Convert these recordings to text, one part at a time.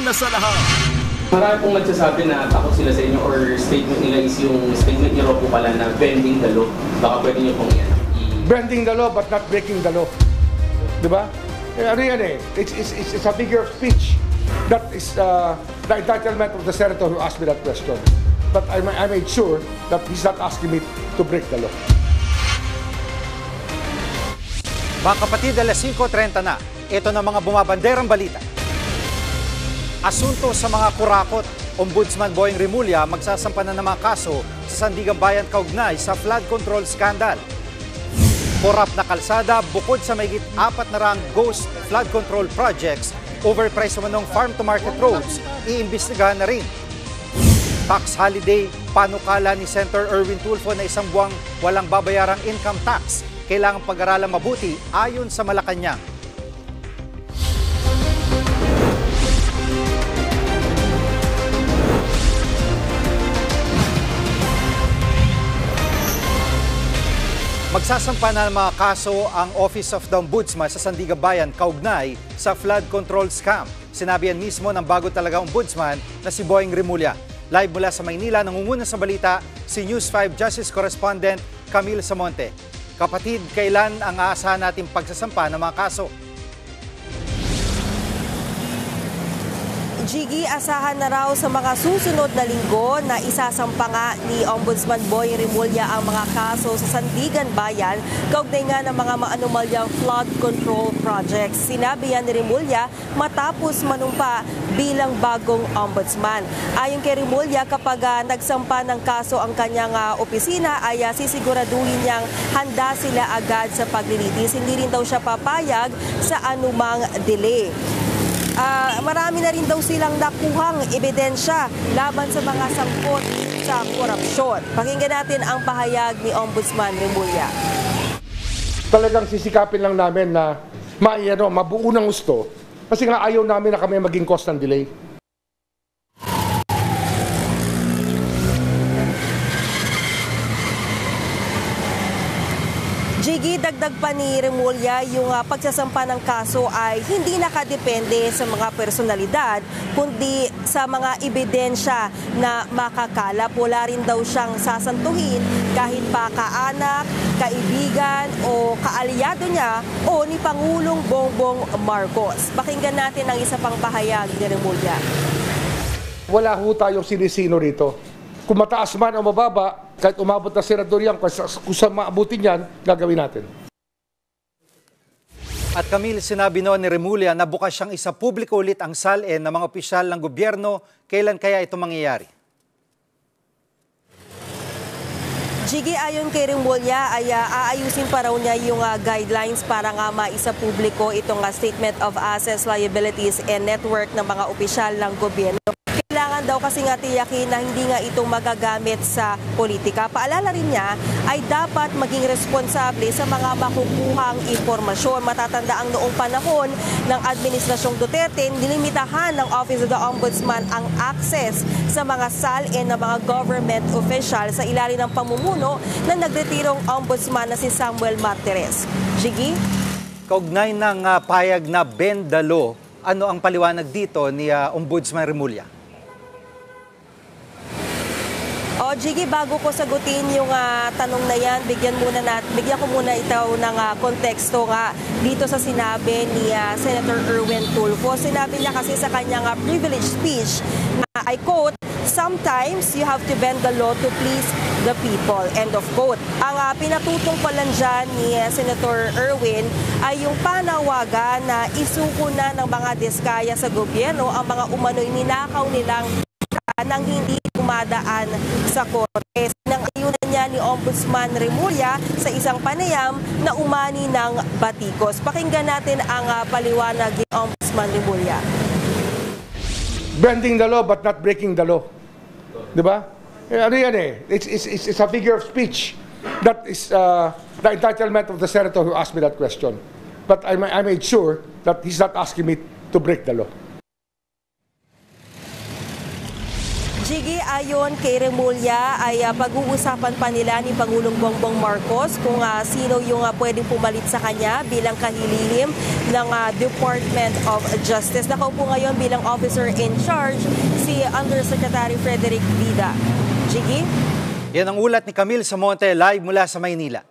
una sa lahat. Marami pong nagsasabi na takot sila sa inyo or statement nila is yung statement niyo po pala na bending the law. Baka pwede niyo pong yan. Bending the law but not breaking the law. Diba? Ano yan eh? It's a figure of speech. That is the entitlement of the senator who asked me that question. But I made sure that he's not asking me to break the law. Mga kapatid, alas 5:30 na. Ito na mga bumabanderang balita. Asunto sa mga kurakot. Ombudsman Boying Rimulya magsasampa na ng mga kaso sa Sandigan Bayan kaugnay sa flood control scandal. Korap na kalsada bukod sa mahigit 400 ghost flood control projects, overpriced naman ng farm-to-market roads, iimbestigahan na rin. Tax holiday, panukala ni Senator Erwin Tulfo na isang buwang walang babayarang income tax. Kailangang pag-aralan mabuti ayon sa Malacanang. Magsasampa na ng mga kaso ang Office of the Ombudsman sa Sandigan Bayan kaugnay sa flood control scam. Sinabi yan mismo ng bago talaga ombudsman na si Boying Rimulya. Live mula sa Maynila, nangunguna sa balita si News 5 Justice Correspondent Camille Samonte. Kapatid, kailan ang aasahan natin pagsasampa ng mga kaso? Jiggy, asahan na raw sa mga susunod na linggo na isasampa nga ni Ombudsman Boying Rimulya ang mga kaso sa Sandigan Bayan kaugnay nga ng mga maanumalyang flood control projects. Sinabi yan ni Rimulya matapos manumpa bilang bagong ombudsman. Ayon kay Rimulya, kapag nagsampa ng kaso ang kanyang opisina ay sisiguraduhin niyang handa sila agad sa paglilitis. Hindi rin daw siya papayag sa anumang delay. Marami na rin daw silang nakuhang ebidensya laban sa mga sangkot sa korupsyon. Pakinggan natin ang pahayag ni Ombudsman Rimulya. Talagang sisikapin lang namin na mabuo ng gusto kasi nga ayaw namin na kami maging cause ng delay. Jiggy, dagdag pa ni Rimulya, yung pagsasampa ng kaso ay hindi nakadepende sa mga personalidad, kundi sa mga ebidensya na makakalap. Wala rin daw siyang sasantuhin kahit pa kaanak, kaibigan o kaalyado niya o ni Pangulong Bongbong Marcos. Pakinggan natin ang isa pang pahayag ni Rimulya. Wala ho tayong sinisino rito. Kung mataas man o mababa, kahit umabot na senador yan, kung sa maabutin yan, gagawin natin. At Camille, sinabi noon ni Rimulya na bukas siyang isapubliko ulit ang salin ng mga opisyal ng gobyerno. Kailan kaya ito mangyayari? Jiggy, ayon kay Rimulya ay aayusin pa raw niya yung guidelines para nga maisapubliko itong Statement of Assets, Liabilities and Network ng mga opisyal ng gobyerno. Kailangan daw kasi nga tiyakin na hindi nga ito magagamit sa politika. Paalala rin niya ay dapat maging responsable sa mga makukuhang impormasyon. Matatanda ang noong panahon ng Administrasyong Duterte, nilimitahan ng Office of the Ombudsman ang access sa mga salin ng mga government official sa ilalim ng pamumuno na nagretirong ombudsman na si Samuel Martires. Jiggy? Kaugnay ng payag na bend the law, ano ang paliwanag dito ni Ombudsman Rimulya? O Jiggy, bago ko sagutin yung tanong na yan, bigyan ko muna ito ng konteksto nga dito sa sinabi ni Senator Erwin Tulfo. Sinabi niya kasi sa kanyang privilege speech, I quote, "Sometimes you have to bend the law to please the people." End of quote. Ang pinatutungpalan dyan ni Senator Erwin ay yung panawagan na isuko na ng mga diskaya sa gobyerno ang mga umano'y ninakaw nilang nang hindi dumadaan sa korte. Sinang-ayunan niya ni Ombudsman Rimulya sa isang panayam na umani ng batikos. Pakinggan natin ang paliwanag ni Ombudsman Rimulya. Bending the law but not breaking the law. Diba? Ano yan eh? It's a figure of speech. That is the entitlement of the senator who asked me that question. But I made sure that he's not asking me to break the law. Jiggy, ayon kay Remulla ay pag-uusapan pa nila ni Pangulong Bongbong Marcos kung sino yung pwedeng pumalit sa kanya bilang kahilihim ng Department of Justice. Nakaupo ngayon bilang officer in charge si Undersecretary Frederick Vida. Jiggy? Yan ang ulat ni Camille Samonte live mula sa Maynila.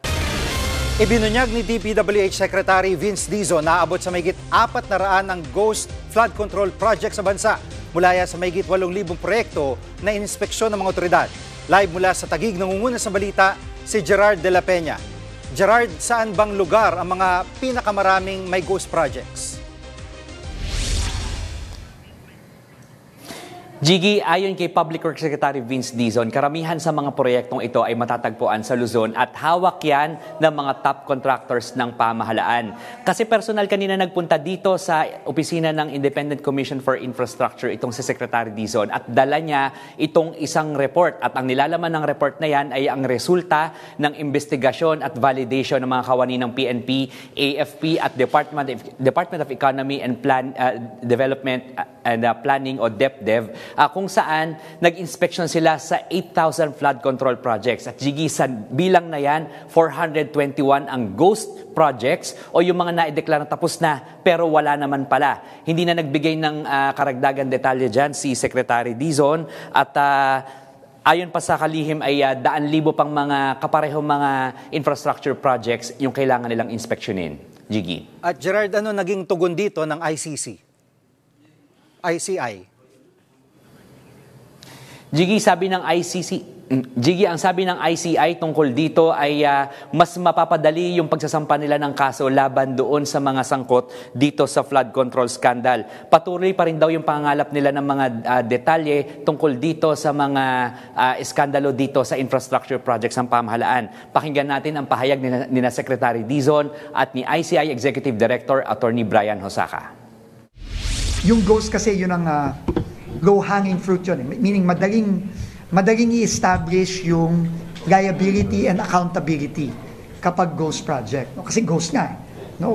Ibinunyag ni DPWH Secretary Vince Dizon na aabot sa mahigit 400 ang ghost flood control project sa bansa. Mula sa mahigit 8,000 proyekto na inspeksyon ng mga otoridad. Live mula sa Taguig, nangunguna sa balita si Gerard de la Peña. Gerard, saan bang lugar ang mga pinakamaraming may ghost projects? Jiggy, ayon kay Public Works Secretary Vince Dizon, karamihan sa mga proyektong ito ay matatagpuan sa Luzon at hawak yan ng mga top contractors ng pamahalaan. Kasi personal kanina nagpunta dito sa opisina ng Independent Commission for Infrastructure itong si Secretary Dizon at dala niya itong isang report. At ang nilalaman ng report na yan ay ang resulta ng investigasyon at validation ng mga kawani ng PNP, AFP at Department of Economy and Development and Planning o DepDev, kung saan nag-inspection sila sa 8,000 flood control projects. At Jiggy, sa bilang na yan, 421 ang ghost projects o yung mga naideklara tapos na pero wala naman pala. Hindi na nagbigay ng karagdagan detalye dyan si Secretary Dizon at ayon pa sa kalihim ay 100,000 pang mga kaparehong mga infrastructure projects yung kailangan nilang inspeksyonin. Jiggy. At Gerard, ano naging tugon dito ng ICI? Jiggy, ang sabi ng ICI tungkol dito ay mas mapapadali yung pagsasampa nila ng kaso laban doon sa mga sangkot dito sa flood control scandal. Patuloy pa rin daw yung pangangalap nila ng mga detalye tungkol dito sa mga iskandalo dito sa infrastructure projects ng pamahalaan. Pakinggan natin ang pahayag ni Secretary Dizon at ni ICI Executive Director Attorney Brian Hosaka. Yung ghost kasi yun ang low-hanging fruit yun. Meaning madaling i-establish yung liability and accountability kapag ghost project. No? Kasi ghost nga. No?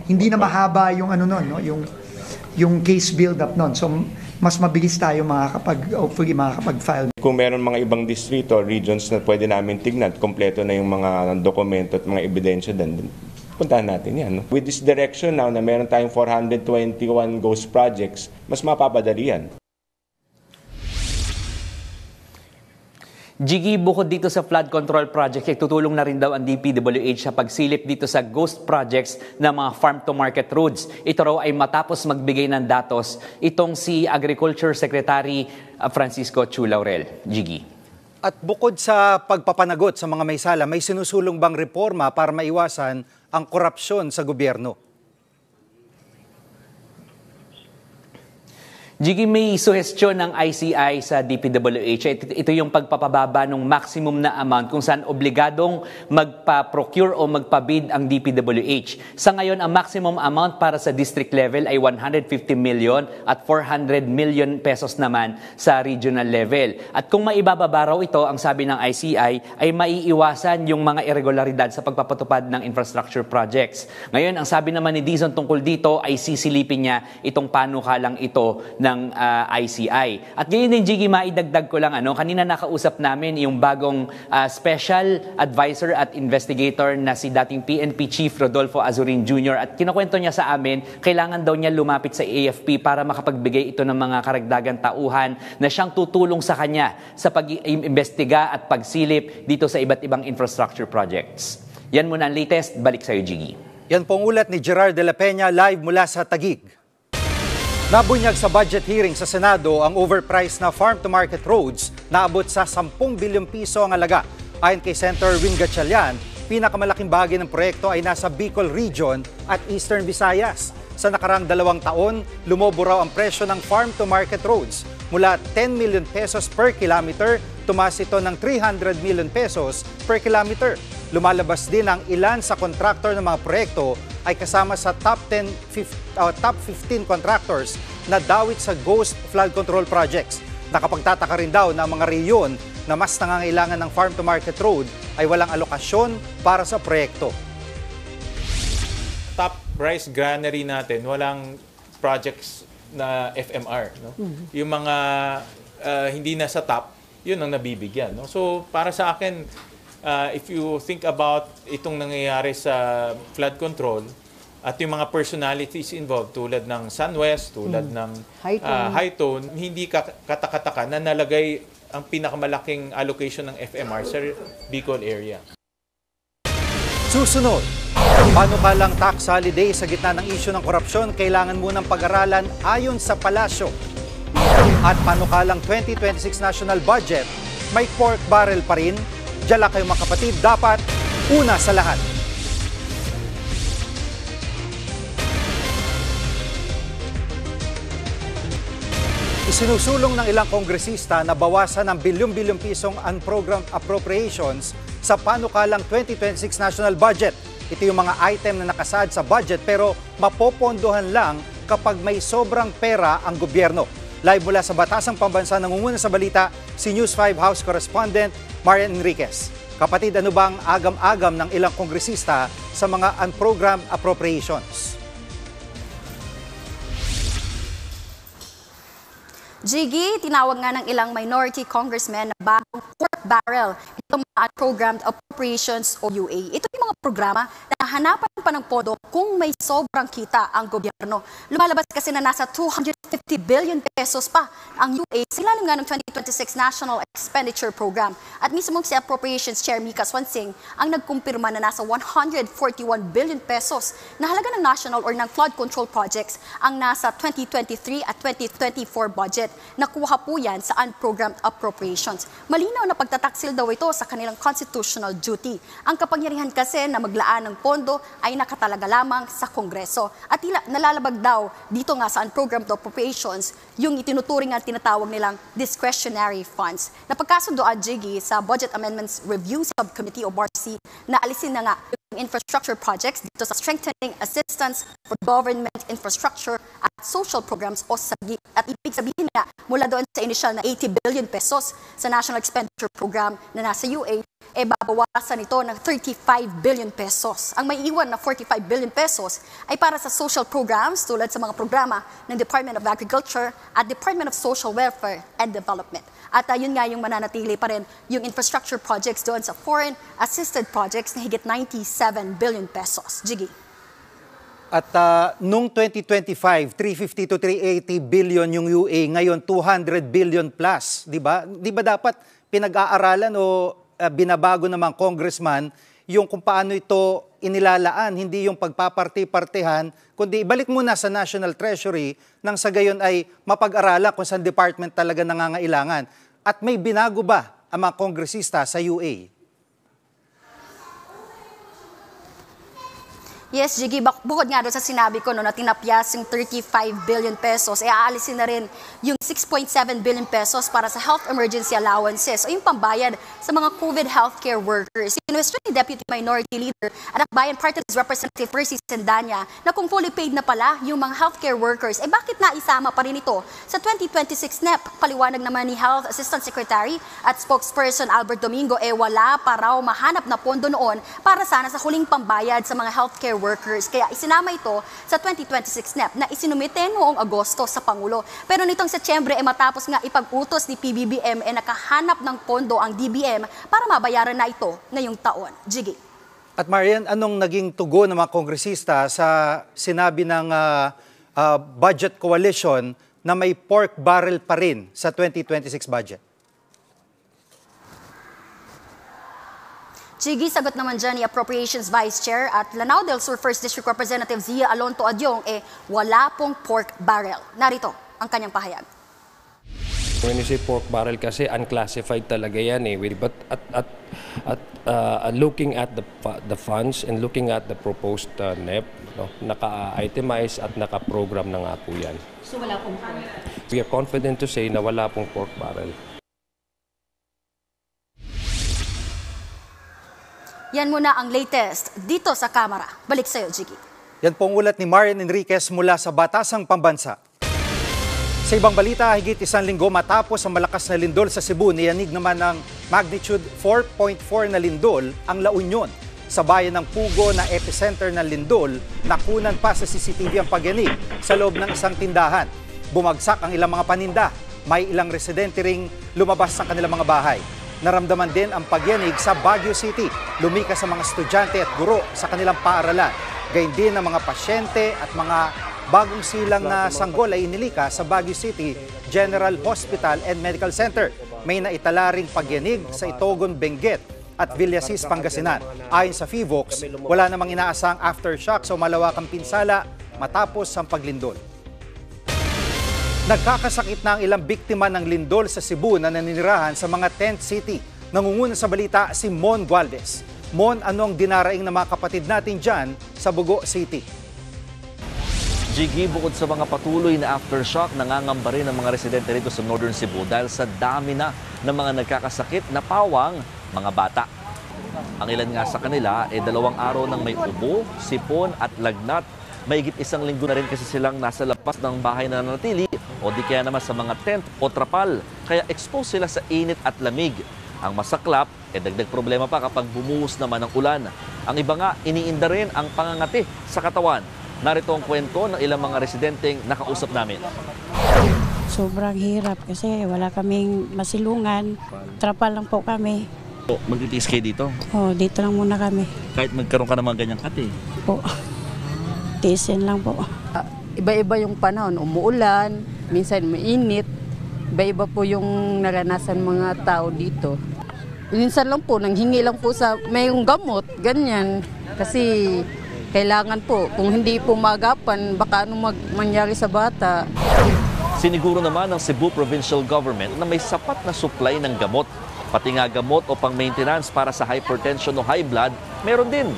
Hindi na mahaba yung no? yung case build-up nun. So mas mabilis tayo hopefully makakapag-file. Kung meron mga ibang distrito or regions na pwede namin tignan, kompleto na yung mga dokumento at mga ebidensya din, puntahan natin yan. No? With this direction now na meron tayong 421 ghost projects, mas mapapadali yan. Jiggy, bukod dito sa flood control project, tutulong na rin daw ang DPWH sa pagsilip dito sa ghost projects ng mga farm-to-market roads. Ito raw ay matapos magbigay ng datos itong si Agriculture Secretary Francisco Chu Laurel. Jiggy. At bukod sa pagpapanagot sa mga may sala, may sinusulong bang reforma para maiwasan ang korupsyon sa gobyerno? Jiggy, may suhestyon ng ICI sa DPWH. Ito yung pagpapababa ng maximum na amount kung saan obligadong magpa-procure o magpa-bid ang DPWH. Sa ngayon, ang maximum amount para sa district level ay 150 million at 400 million pesos naman sa regional level. At kung maibababa raw ito, ang sabi ng ICI, ay maiiwasan yung mga irregularidad sa pagpapatupad ng infrastructure projects. Ngayon, ang sabi naman ni Dizon tungkol dito ay sisilipin niya itong panukalang ito ng ICI. At ngayon din, Jiggy, maidagdag ko lang, kanina nakausap namin yung bagong special advisor at investigator na si dating PNP Chief Rodolfo Azurin Jr. At kinukwento niya sa amin, kailangan daw niya lumapit sa AFP para makapagbigay ito ng mga karagdagan tauhan na siyang tutulong sa kanya sa pag-imbestiga at pagsilip dito sa iba't ibang infrastructure projects. Yan muna ang latest. Balik sa'yo, Jiggy. Yan pong ulat ni Gerard de la Peña live mula sa Taguig. Nabunyag sa budget hearing sa Senado ang overpriced na farm-to-market roads na abot sa 10 bilyong piso ang halaga. Ayon kay Senator Win Gatchalian, pinakamalaking bahagi ng proyekto ay nasa Bicol Region at Eastern Visayas. Sa nakarang 2 taon, lumobo raw ang presyo ng farm-to-market roads. Mula 10 million pesos per kilometer, tumaas ito ng 300 million pesos per kilometer. Lumalabas din ang ilan sa kontraktor ng mga proyekto ay kasama sa top 15 contractors na dawit sa ghost flood control projects. Nakapagtataka rin daw na mga rehiyon na mas nangangailangan ng farm-to-market road ay walang alokasyon para sa proyekto. Top rice granary natin, walang projects na FMR. No? Yung mga hindi na sa top, yun ang nabibigyan. No? So para sa akin, if you think about itong nangyayari sa flood control at yung mga personalities involved tulad ng SunWest, tulad ng High Tone, hindi katakataka na nalagay ang pinakamalaking allocation ng FMR sa Bicol area. Susunod, panukalang tax holiday sa gitna ng isyu ng korupsyon, kailangan munang pag-aralan ayon sa palasyo. At panukalang 2026 national budget, may pork barrel pa rin. Diyan lang kayo mga kapatid, dapat una sa lahat. Isinusulong ng ilang kongresista na bawasan ng bilyon-bilyong pisong unprogrammed appropriations sa panukalang 2026 national budget. Ito yung mga item na nakasaad sa budget pero mapopondohan lang kapag may sobrang pera ang gobyerno. Live mula sa Batasang Pambansa, nangunguna sa balita si News 5 House Correspondent Marian Enriquez. Kapatid, ano ba ang agam-agam ng ilang kongresista sa mga unprogrammed appropriations? Jiggy, tinawag nga ng ilang minority congressmen na bagong pork barrel itong mga unprogrammed appropriations o UA. Ito yung mga programa na hanapan pa ng pondo kung may sobrang kita ang gobyerno. Lumalabas kasi na nasa 250 billion pesos pa ang UA sa ilalim nga ng 2026 National Expenditure Program. At mismo si Appropriations Chair Mika Swansing ang nagkumpirma na nasa 141 billion pesos na halaga ng national or ng flood control projects ang nasa 2023 at 2024 budget. Nakuha po yan sa unprogrammed appropriations. Malinaw na pagtataksil daw ito sa kanilang constitutional duty. Ang kapangyarihan kasi na maglaan ng pondo ay nakatalaga lamang sa Kongreso. At tila nalalabag daw dito nga sa unprogrammed appropriations yung itinuturing at tinatawag nilang discretionary funds. Napagkasundoan, Jiggy, sa Budget Amendments Review Subcommittee o BARC na alisin na nga yung infrastructure projects dito sa strengthening assistance for government infrastructure at social programs o SAGI. At ibig sabihin na mula doon sa initial na 80 billion pesos sa National Expenditure Program na nasa UA, babawasan ito ng 35 billion pesos. Ang may iwan na 45 billion pesos ay para sa social programs tulad sa mga programa ng Department of Agriculture at Department of Social Welfare and Development. At yun nga yung mananatili pa rin yung infrastructure projects doon sa foreign assisted projects na higit 97 billion pesos. Jiggy. At nung 2025, 350 to 380 billion yung UA, ngayon 200 billion plus, di ba? Di ba dapat pinag-aaralan o binabago ng mga congressman yung kung paano ito inilalaan, hindi yung pagpaparti-partihan, kundi ibalik muna sa National Treasury nang sa gayon ay mapag-aralan kung saan department talaga nangangailangan. At may binago ba ang mga kongresista sa UA? Yes, Jiggy, bukod nga doon sa sinabi ko na tinapyas yung 35 billion pesos, aalisin na rin yung 6.7 billion pesos para sa health emergency allowances o yung pambayad sa mga COVID healthcare workers. Sinwestiyon ni Deputy Minority Leader at Akbayan Party List Representative Percy Sendanya na kung fully paid na pala yung mga healthcare workers, bakit naisama pa rin ito sa 2026 NEP? Paliwanag naman ni Health Assistant Secretary at Spokesperson Albert Domingo, wala pa raw mahanap na pondo noon para sana sa huling pambayad sa mga healthcare workers. Kaya isinama ito sa 2026 NEP na isinumite noong Agosto sa Pangulo. Pero nitong Setyembre matapos nga ipag-utos ni PBBM nakahanap ng pondo ang DBM para mabayaran na ito ngayong taon. Jiggy. At Marian, anong naging tugon ng mga kongresista sa sinabi ng budget coalition na may pork barrel pa rin sa 2026 budget? Jiggy, sagot naman dyan ni Appropriations Vice Chair at Lanao del Sur 1st District Representative Zia Alonto Adyong, wala pong pork barrel. Narito ang kanyang pahayag. When you say pork barrel kasi unclassified talaga yan But looking at the funds and looking at the proposed NEP, naka-itemize at naka-program na nga po yan. So wala pong pork? We are confident to say na wala pong pork barrel. Yan muna ang latest dito sa Kamara. Balik sa'yo, Jiggy. Yan pong ulat ni Marian Enriquez mula sa Batasang Pambansa. Sa ibang balita, higit isang linggo matapos ang malakas na lindol sa Cebu, niyanig naman ng magnitude 4.4 na lindol ang La Union. Sa bayan ng Pugo na epicenter ng lindol, nakunan pa sa CCTV ang pagyanig sa loob ng isang tindahan. Bumagsak ang ilang mga paninda. May ilang residente ring lumabas ng kanilang mga bahay. Naramdaman din ang pagyanig sa Baguio City. Lumikas sa mga estudyante at guro sa kanilang paaralan. Gayun din ang mga pasyente at mga bagong silang na sanggol ay inilika sa Baguio City General Hospital and Medical Center. May naitala ring pagyanig sa Itogon, Benguet at Villasis, Pangasinan. Ayon sa FIVOX, wala namang inaasang aftershock sa malawakang pinsala matapos ang paglindol. Nagkakasakit na ang ilang biktima ng lindol sa Cebu na naninirahan sa mga tent city. Nangunguna sa balita si Mon Gualvez. Mon, ano ang dinaraing ng mga kapatid natin dyan sa Bugo City? Jiggy, bukod sa mga patuloy na aftershock, nangangamba rin ang mga residente rito sa Northern Cebu dahil sa dami na ng mga nagkakasakit na pawang mga bata. Ang ilan nga sa kanila ay 2 araw nang may ubo, sipon at lagnat. Mahigit 1 linggo na rin kasi silang nasa labas ng bahay na nanatili o di kaya naman sa mga tent o trapal. Kaya exposed sila sa init at lamig. Ang masaklap, dagdag problema pa kapag bumuhos naman ang ulan. Ang iba nga, iniinda rin ang pangangati sa katawan. Narito ang kwento ng ilang mga residenteng nakausap namin. Sobrang hirap kasi wala kaming masilungan. Trapal lang po kami. Magtitiis kayo dito? Dito lang muna kami. Kahit magkaroon ka ng mga ganyang kati? Po. Tiisin lang po. Iba-iba yung panahon. Umuulan, minsan mainit. Iba-iba po yung naranasan mga tao dito. Minsan lang po, nanghingi lang po sa mayong gamot, ganyan. Kasi kailangan po, kung hindi po magapan, baka anong mangyari sa bata. Siniguro naman ng Cebu Provincial Government na may sapat na supply ng gamot. Pati nga gamot o pang-maintenance para sa hypertension o high blood, meron din.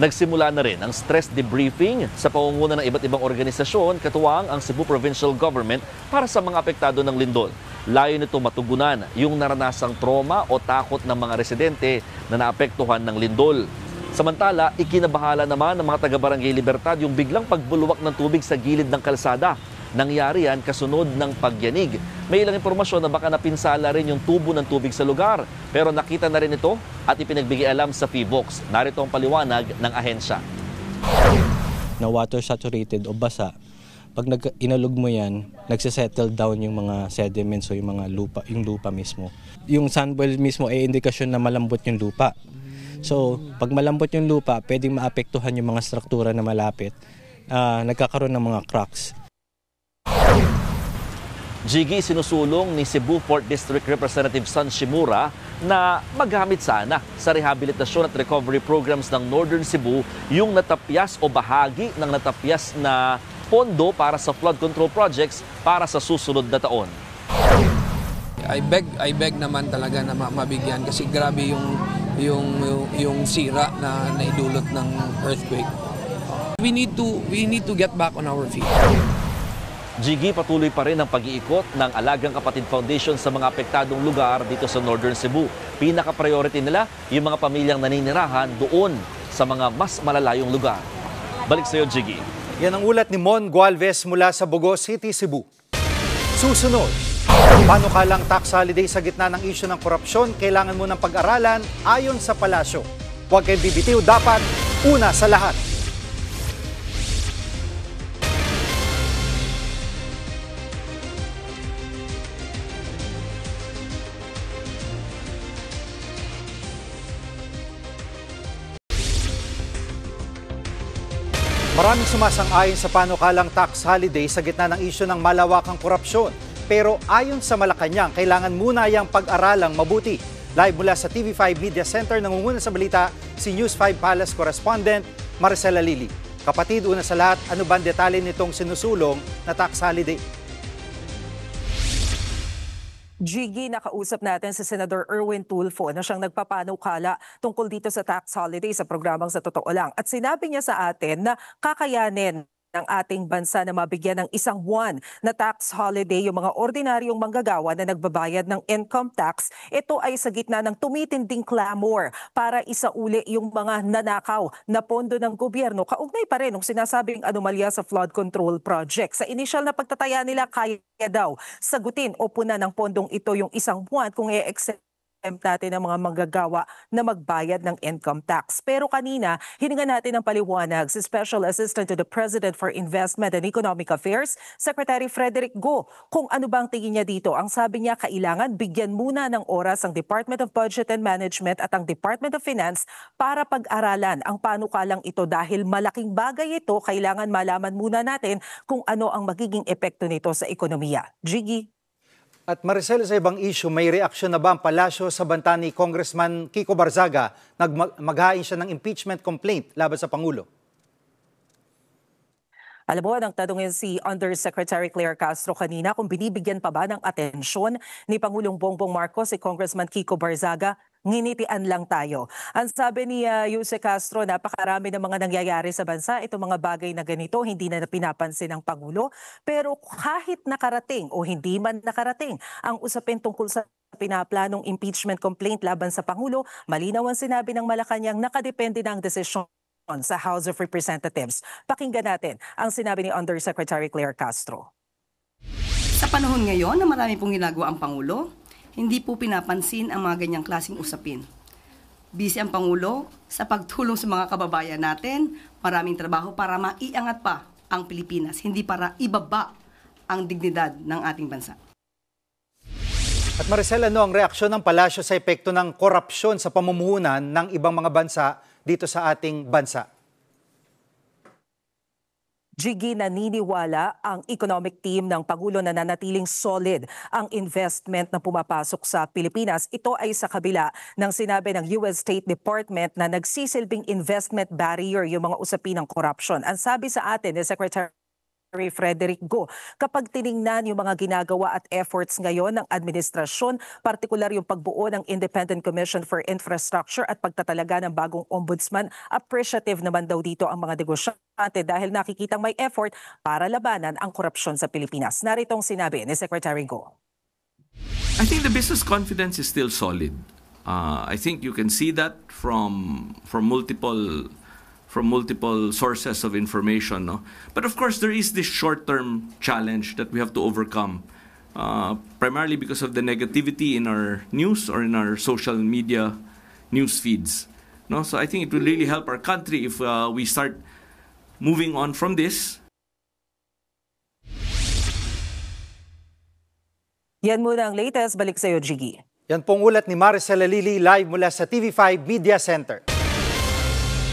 Nagsimula na rin ang stress debriefing sa pangunguna ng iba't ibang organisasyon, katuwang ang Cebu Provincial Government para sa mga apektado ng lindol. Layo nito matugunan yung naranasang trauma o takot ng mga residente na naapektuhan ng lindol. Samantala, ikinabahala naman ng mga taga-Barangay Libertad yung biglang pagbulwak ng tubig sa gilid ng kalsada. Nangyari yan kasunod ng pagyanig. May ilang impormasyon na baka napinsala rin yung tubo ng tubig sa lugar. Pero nakita na rin ito at ipinagbigay alam sa FIVOX. Narito ang paliwanag ng ahensya. Na water saturated o basa, pag inalog mo yan, nagsisettle down yung mga sediments o yung mga lupa mismo. Yung sandboil mismo ay indikasyon na malambot yung lupa. So, pag malambot yung lupa, pwedeng maapektuhan yung mga struktura na malapit. Nagkakaroon ng mga cracks. Jiggy, sinusulong ni Cebu 4th District Representative San Shimura na magamit sana sa rehabilitasyon at recovery programs ng Northern Cebu yung natapyas o bahagi ng natapyas na pondo para sa flood control projects para sa susunod na taon. I beg naman talaga na mabigyan kasi grabe yung sira na naidulot ng earthquake. We need to get back on our feet. Jiggy, patuloy pa rin ang pag-iikot ng Alagang Kapatid Foundation sa mga apektadong lugar dito sa Northern Cebu. Pinaka-priority nila yung mga pamilyang naninirahan doon sa mga mas malalayong lugar. Balik sa iyo, Jiggy. Yan ang ulat ni Mon Gualvez mula sa Bugo City, Cebu. Susunod, panukalang tax holiday sa gitna ng isyu ng korupsyon, kailangan mo ng pag-aralan ayon sa palasyo. Huwag kayong bibitiw, dapat una sa lahat. Maraming sumasang-ayon sa panukalang tax holiday sa gitna ng isyu ng malawakang korupsyon. Pero ayon sa Malacanang, kailangan muna yang pag-aralang mabuti. Live mula sa TV5 Media Center, nangunguna sa balita si News 5 Palace correspondent Maricela Lili. Kapatid, una sa lahat, ano ba ang detalye nitong sinusulong na tax holiday? Jiggy, nakausap natin si Senator Erwin Tulfo na siyang nagpapanukala tungkol dito sa tax holiday sa programang Sa Totoo Lang. At sinabi niya sa atin na kakayanin ng ating bansa na mabigyan ng isang buwan na tax holiday yung mga ordinaryong manggagawa na nagbabayad ng income tax. Ito ay sa gitna ng tumitinding clamor para isauli yung mga nanakaw na pondo ng gobyerno. Kaugnay pa rin ng sinasabing anomalya sa flood control project. Sa initial na pagtataya nila, kaya daw sagutin o punan ng pondong ito yung isang buwan kung i-extend natin ang mga manggagawa na magbayad ng income tax. Pero kanina, hiningan natin ng paliwanag si Special Assistant to the President for Investment and Economic Affairs, Secretary Frederick Go, kung ano bang tingin niya dito. Ang sabi niya, kailangan bigyan muna ng oras ang Department of Budget and Management at ang Department of Finance para pag-aralan ang panukalang ito dahil malaking bagay ito, kailangan malaman muna natin kung ano ang magiging epekto nito sa ekonomiya. Jiggy. At Maricel, sa ibang issue, may reaksyon na ba ang palasyo sa banta ni Congressman Kiko Barzaga na maghain siya ng impeachment complaint laban sa Pangulo? Alam mo, nang tanungin si Undersecretary Claire Castro kanina kung binibigyan pa ba ng atensyon ni Pangulong Bongbong Marcos si Congressman Kiko Barzaga, nginitian lang tayo. Ang sabi ni Yuse Castro, napakarami ng mga nangyayari sa bansa. Itong mga bagay na ganito, hindi na pinapansin ng Pangulo. Pero kahit nakarating o hindi man nakarating ang usapin tungkol sa pinaplanong impeachment complaint laban sa Pangulo, malinaw ang sinabi ng Malacanang nakadepende na ang desisyon sa House of Representatives. Pakinggan natin ang sinabi ni Undersecretary Claire Castro. Sa panahon ngayon na marami pong ginagawa ang Pangulo, hindi po pinapansin ang mga ganyang klaseng usapin. Busy ang Pangulo sa pagtulong sa mga kababayan natin, maraming trabaho para maiangat pa ang Pilipinas, hindi para ibaba ang dignidad ng ating bansa. At Maricel, ano ang reaksyon ng palasyo sa epekto ng korupsyon sa pamumuhunan ng ibang mga bansa dito sa ating bansa? Jiggy, naniniwala ang economic team ng Pangulo na nanatiling solid ang investment na pumapasok sa Pilipinas. Ito ay sa kabila ng sinabi ng US State Department na nagsisilbing investment barrier yung mga usapin ng corruption. Ang sabi sa atin ni Secretary Frederick Go, kapag tiningnan yung mga ginagawa at efforts ngayon ng administrasyon, partikular yung pagbuo ng Independent Commission for Infrastructure at pagtatalaga ng bagong ombudsman, appreciative naman daw dito ang mga negosyante dahil nakikitang may effort para labanan ang korupsyon sa Pilipinas. Narito ang sinabi ni Secretary Go. I think the business confidence is still solid. I think you can see that from multiple sources of information. No? But of course, there is this short-term challenge that we have to overcome, primarily because of the negativity in our news or in our social media news feeds. No? So I think it will really help our country if we start moving on from this. Yan muna ang latest. Balik sa iyo, Jiggy. Yan pong ulat ni Maricel Alili live mula sa TV5 Media Center.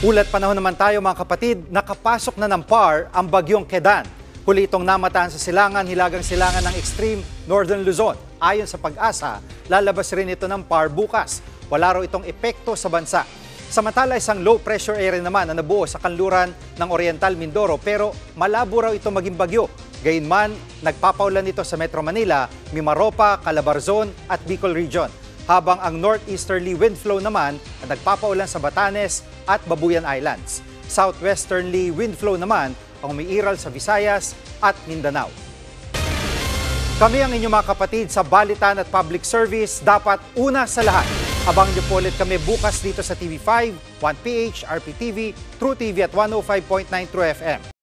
Ulat panahon naman tayo mga kapatid, nakapasok na ng PAR ang bagyong Kedan. Huli itong namataan sa hilagang silangan ng extreme Northern Luzon. Ayon sa Pag-asa, lalabas rin ito ng PAR bukas. Wala raw itong epekto sa bansa. Samantala, isang low pressure area naman na nabuo sa kanluran ng Oriental Mindoro pero malabo raw ito maging bagyo. Gayunman, nagpapaulan ito sa Metro Manila, Mimaropa, Calabarzon at Bicol Region. Habang ang northeasterly wind flow naman ang nagpapaulan sa Batanes at Babuyan Islands. Southwesterly wind flow naman ang umiiral sa Visayas at Mindanao. Kami ang inyong mga kapatid sa Balitan at Public Service, dapat una sa lahat. Abang niyo po ulit kami bukas dito sa TV5, 1PH, RPTV, True TV at 105.9 True FM.